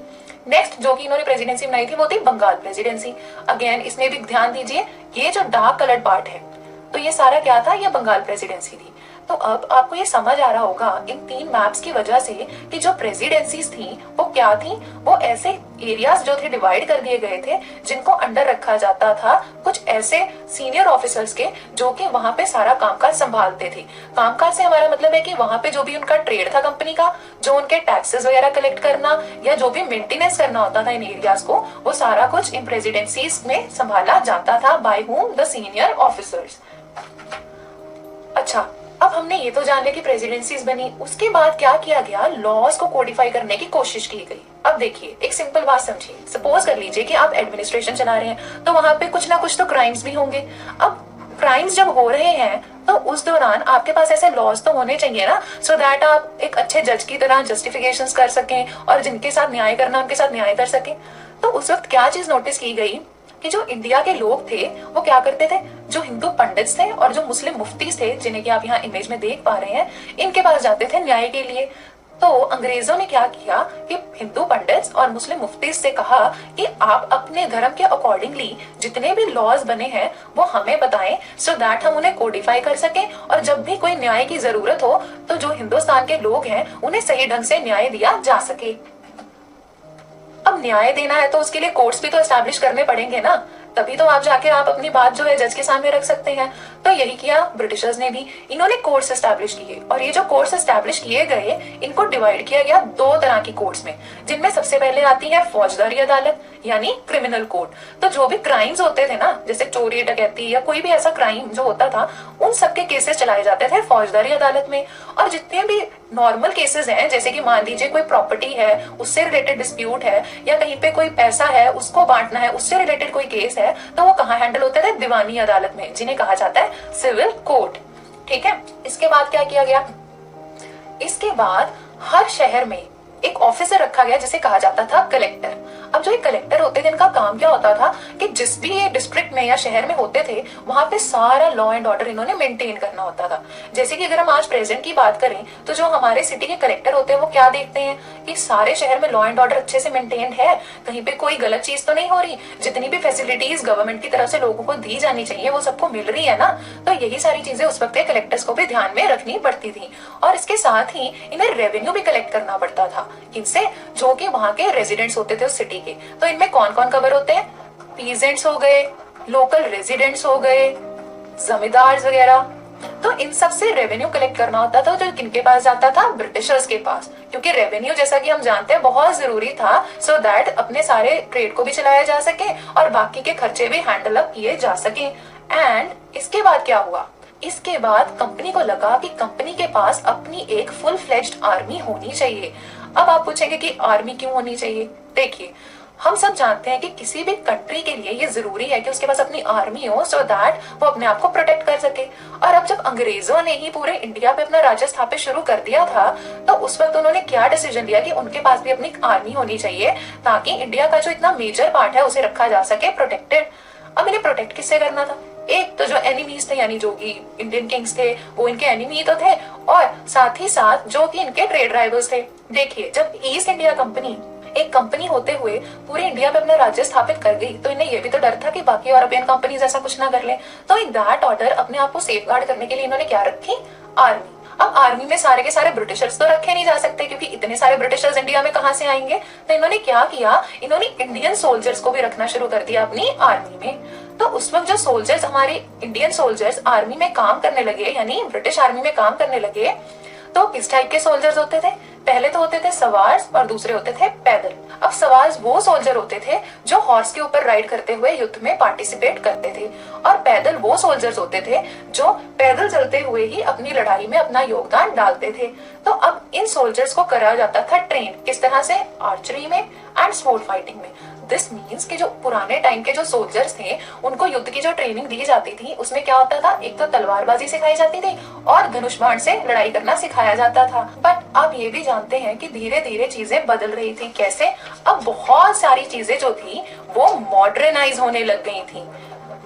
नेक्स्ट जो कि इन्होंने प्रेसिडेंसी बनाई थी वो थी बंगाल प्रेसिडेंसी। अगेन इसमें भी ध्यान दीजिए, ये जो डार्क कलर्ड पार्ट है, तो ये सारा क्या था, ये बंगाल प्रेसिडेंसी थी। तो अब आपको ये समझ आ रहा होगा इन 3 मैप्स की वजह से कि जो प्रेसिडेंसीज थी वो क्या थी। वो ऐसे एरियाज जो थे डिवाइड कर दिए गए थे जिनको अंडर रखा जाता था कुछ ऐसे सीनियर ऑफिसर्स के, जो कि वहां पे सारा कामकाज संभालते थे। कामकाज से हमारा मतलब है कि वहां पे जो भी उनका ट्रेड था कंपनी का, जो उनके टैक्सेस वगैरह कलेक्ट करना या जो भी मेंटेनेंस करना होता था इन एरियाज को, वो सारा कुछ इन प्रेसिडेंसीज में संभाला जाता था। By whom? The senior officers. अच्छा, अब हमने ये तो जान लिया कि प्रेसिडेंसीज बनी, उसके बाद क्या किया गया, लॉज को कोडिफाई करने की कोशिश की गई। अब देखिए, एक सिंपल बात समझिए, सपोज कर लीजिए कि आप एडमिनिस्ट्रेशन चला रहे हैं, तो वहां पे कुछ ना कुछ तो क्राइम्स भी होंगे। अब क्राइम्स जब हो रहे हैं तो उस दौरान आपके पास ऐसे लॉज तो होने चाहिए ना, सो दैट आप एक अच्छे जज की तरह जस्टिफिकेशंस कर सकें और जिनके साथ न्याय करना उनके साथ न्याय कर सकें। तो उस वक्त क्या चीज नोटिस की गई कि जो इंडिया के लोग थे वो क्या करते थे, जो हिंदू पंडित थे और जो मुस्लिम मुफ्तीज थे, जिन्हें कि आप यहाँ इमेज में देख पा रहे हैं, इनके पास जाते थे न्याय के लिए। तो अंग्रेजों ने क्या किया कि हिंदू पंडित और मुस्लिम मुफ्तीज से कहा कि आप अपने धर्म के अकॉर्डिंगली जितने भी लॉज बने हैं वो हमें बताएं, सो दैट हम उन्हें कोडिफाई कर सकें और जब भी कोई न्याय की जरूरत हो तो जो हिंदुस्तान के लोग हैं उन्हें सही ढंग से न्याय दिया जा सके। अब न्याय देना है तो उसके लिए कोर्ट्स भी तो एस्टैब्लिश करने पड़ेंगे ना, तभी तो आप जाके आप अपनी बात जो है जज के सामने रख सकते हैं। तो यही किया ब्रिटिशर्स ने भी, इन्होंने कोर्ट्स एस्टैब्लिश किए और ये जो कोर्ट्स एस्टैब्लिश किए गए इनको डिवाइड किया गया 2 तरह की कोर्ट्स में, जिनमें सबसे पहले आती है फौजदारी अदालत यानी क्रिमिनल कोर्ट। तो जो भी क्राइम्स होते थे ना, जैसे चोरी डकैती या कोई भी ऐसा क्राइम जो होता था, उन सबके केसेस चलाए जाते थे फौजदारी अदालत में। और जितने भी नॉर्मल केसेस हैं, जैसे कि मान लीजिए कोई प्रॉपर्टी है उससे रिलेटेड डिस्प्यूट है, या कहीं पे कोई पैसा है उसको बांटना है उससे रिलेटेड कोई केस है, तो वो कहाँ हैंडल होते थे? दीवानी अदालत में, जिन्हें कहा जाता है सिविल कोर्ट। ठीक है, इसके बाद क्या किया गया? इसके बाद हर शहर में एक ऑफिसर रखा गया जिसे कहा जाता था कलेक्टर। अब जो ये कलेक्टर होते थे, इनका काम क्या होता था कि जिस भी ये डिस्ट्रिक्ट में या शहर में होते थे वहां पे सारा लॉ एंड ऑर्डर इन्होंने मेंटेन करना होता था। जैसे कि अगर हम आज प्रेजेंट की बात करें तो जो हमारे सिटी के कलेक्टर होते हैं वो क्या देखते हैं कि सारे शहर में लॉ एंड ऑर्डर अच्छे से मेंटेन है, कहीं पे कोई गलत चीज तो नहीं हो रही, जितनी भी फैसिलिटीज गवर्नमेंट की तरफ से लोगों को दी जानी चाहिए वो सबको मिल रही है ना। तो यही सारी चीजें उस वक्त कलेक्टर्स को भी ध्यान में रखनी पड़ती थी। और इसके साथ ही इन्हें रेवेन्यू भी कलेक्ट करना पड़ता था इनसे, जो कि वहां के रेजिडेंट्स होते थे उस सिटी के। तो इनमें कौन कौन कवर होते हैं? पीजेंट्स हो गए, लोकल रेजिडेंट्स हो गए, जमींदार वगैरह। तो इन सब से रेवेन्यू कलेक्ट करना होता था, जो किनके पास जाता था? ब्रिटिशर्स के पास, क्योंकि रेवेन्यू जैसा कि हम जानते हैं बहुत जरूरी था, सो दैट अपने सारे ट्रेड को भी चलाया जा सके और बाकी के खर्चे भी हैंडल अप किए जा सके। एंड इसके बाद क्या हुआ? इसके बाद कंपनी को लगा कि कंपनी के पास अपनी एक फुल फ्लेज्ड आर्मी होनी चाहिए। अब आप पूछेंगे कि आर्मी क्यों होनी चाहिए? देखिए, हम सब जानते हैं कि किसी भी कंट्री के लिए ये जरूरी है कि उसके पास अपनी आर्मी हो, सो दैट वो अपने आप को प्रोटेक्ट कर सके। और अब जब अंग्रेजों ने ही पूरे इंडिया पे अपना राज्य स्थापित शुरू कर दिया था, तो उस वक्त उन्होंने क्या डिसीजन लिया कि उनके पास भी अपनी आर्मी होनी चाहिए, ताकि इंडिया का जो इतना मेजर पार्ट है उसे रखा जा सके प्रोटेक्टेड। अब इन्हें प्रोटेक्ट किससे करना था? एक तो जो एनिमीज थे, यानी जो कि इंडियन किंग्स थे वो इनके एनिमी तो थे, और साथ ही साथ जो कि इनके ट्रेड राइवल्स थे। देखिए, जब ईस्ट इंडिया कंपनी एक कंपनी होते हुए पूरे इंडिया पे अपना राज्य स्थापित कर गई, तो इन्हें ये भी तो डर था कि बाकी यूरोपियन कंपनीज ऐसा कुछ ना कर लें। तो इन दैट ऑर्डर अपने आप को सेफगार्ड करने के लिए इन्होंने क्या रखी? आर्मी। अब आर्मी में सारे के सारे ब्रिटिशर्स तो रखे नहीं जा सकते, क्योंकि इतने सारे ब्रिटिशर्स इंडिया में कहां से आएंगे। तो इन्होंने क्या किया? इन्होंने इंडियन सोल्जर्स को भी रखना शुरू कर दिया अपनी आर्मी में। तो उस वक्त जो सोल्जर्स, हमारे इंडियन सोल्जर्स आर्मी में काम करने लगे, यानी ब्रिटिश आर्मी में काम करने लगे, तो किस टाइप के सोल्जर्स होते थे? पहले तो होते थे सवार्स और दूसरे होते थे पैदल। अब सवार्स वो सोल्जर होते थे जो हॉर्स के ऊपर राइड करते हुए युद्ध में पार्टिसिपेट करते थे, और पैदल वो सोल्जर्स होते थे जो पैदल चलते हुए ही अपनी लड़ाई में अपना योगदान डालते थे। तो अब इन सोल्जर्स को कराया जाता था ट्रेन, किस तरह से? आर्चरी में एंड स्वॉर्ड फाइटिंग में। दिस मीन्स कि जो पुराने टाइम के जो सोल्जर्स थे उनको युद्ध की जो ट्रेनिंग दी जाती थी उसमें क्या होता था? एक तो तलवारबाजी सिखाई जाती थी और धनुष बाण से लड़ाई करना सिखाया जाता था। बट अब ये भी जानते हैं कि धीरे धीरे चीजें बदल रही थी। कैसे? अब बहुत सारी चीजें जो थी वो मॉडर्नाइज होने लग गई थी।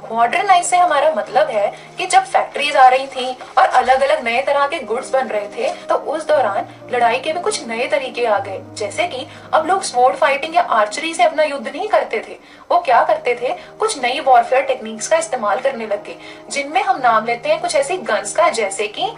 मॉडर्नाइज से हमारा मतलब है कि जब फैक्ट्रीज आ रही थी और अलग अलग नए तरह के गुड्स बन रहे थे, तो उस दौरान लड़ाई के भी कुछ नए तरीके आ गए। जैसे कि अब लोग स्वॉर्ड फाइटिंग या आर्चरी से अपना युद्ध नहीं करते थे, वो क्या करते थे? कुछ नई वॉरफेयर टेक्निक्स का इस्तेमाल करने लगे, जिनमें हम नाम लेते हैं कुछ ऐसी गन्स का, जैसे कि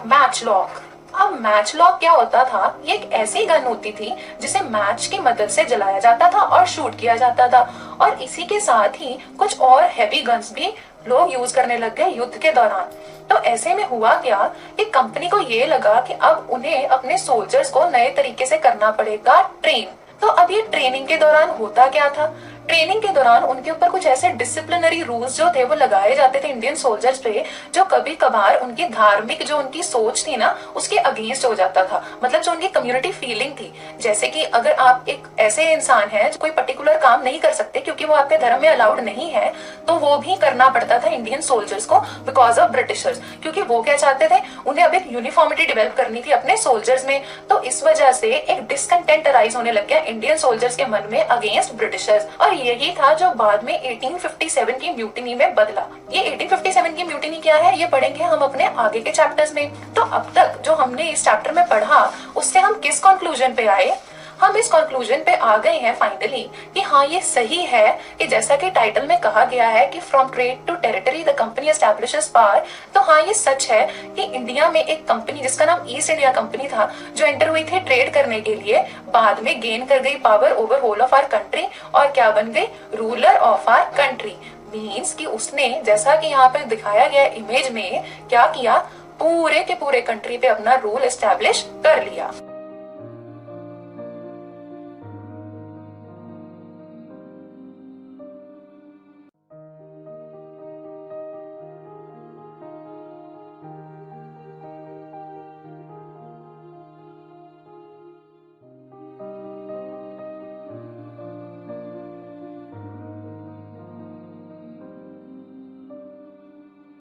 मैच लॉक। अब मैच लॉक क्या होता था? ये एक ऐसी गन होती थी जिसे मैच की मदद से जलाया जाता था और शूट किया जाता था, और इसी के साथ ही कुछ और हैवी गन्स भी लोग यूज करने लग गए युद्ध के दौरान। तो ऐसे में हुआ क्या कि कंपनी को ये लगा कि अब उन्हें अपने सोल्जर्स को नए तरीके से करना पड़ेगा ट्रेन। तो अब ये ट्रेनिंग के दौरान होता क्या था? ट्रेनिंग के दौरान उनके ऊपर कुछ ऐसे डिसिप्लिनरी रूल्स जो थे वो लगाए जाते थे इंडियन सोल्जर्स पे, जो कभी कभार उनकी धार्मिक जो उनकी सोच थी ना उसके अगेंस्ट हो जाता था। मतलब जो उनकी कम्युनिटी फीलिंग थी, जैसे कि अगर आप एक ऐसे इंसान है जो कोई पर्टिकुलर काम नहीं कर सकते क्योंकि वो आपके धर्म में अलाउड नहीं है, तो वो भी करना पड़ता था इंडियन सोल्जर्स को बिकॉज ऑफ ब्रिटिशर्स, क्योंकि वो क्या चाहते थे? उन्हें अब एक यूनिफॉर्मिटी डेवलप करनी थी अपने सोल्जर्स में। तो इस वजह से एक डिसकंटेंट अराइज होने लग गया इंडियन सोल्जर्स के मन में अगेंस्ट ब्रिटिशर्स, और यही था जो बाद में 1857 की म्यूटिनी में बदला। ये 1857 की म्यूटिनी क्या है ये पढ़ेंगे हम अपने आगे के चैप्टर्स में। तो अब तक जो हमने इस चैप्टर में पढ़ा उससे हम किस कंक्लूजन पे आए? हम इस कंक्लूजन पे आ गए हैं फाइनली कि हाँ ये सही है कि जैसा कि टाइटल में कहा गया है कि from trade to territory the company establishes power. तो हाँ ये सच है कि इंडिया में एक कंपनी जिसका नाम ईस्ट इंडिया कंपनी था, जो एंटर हुई थी ट्रेड करने के लिए, बाद में गेन कर गई power over whole of our country और क्या बन गई? Ruler of our country. Means कि उसने, जैसा कि यहाँ पे दिखाया गया इमेज में, क्या किया? पूरे के पूरे कंट्री पे अपना रूल एस्टैब्लिश कर लिया।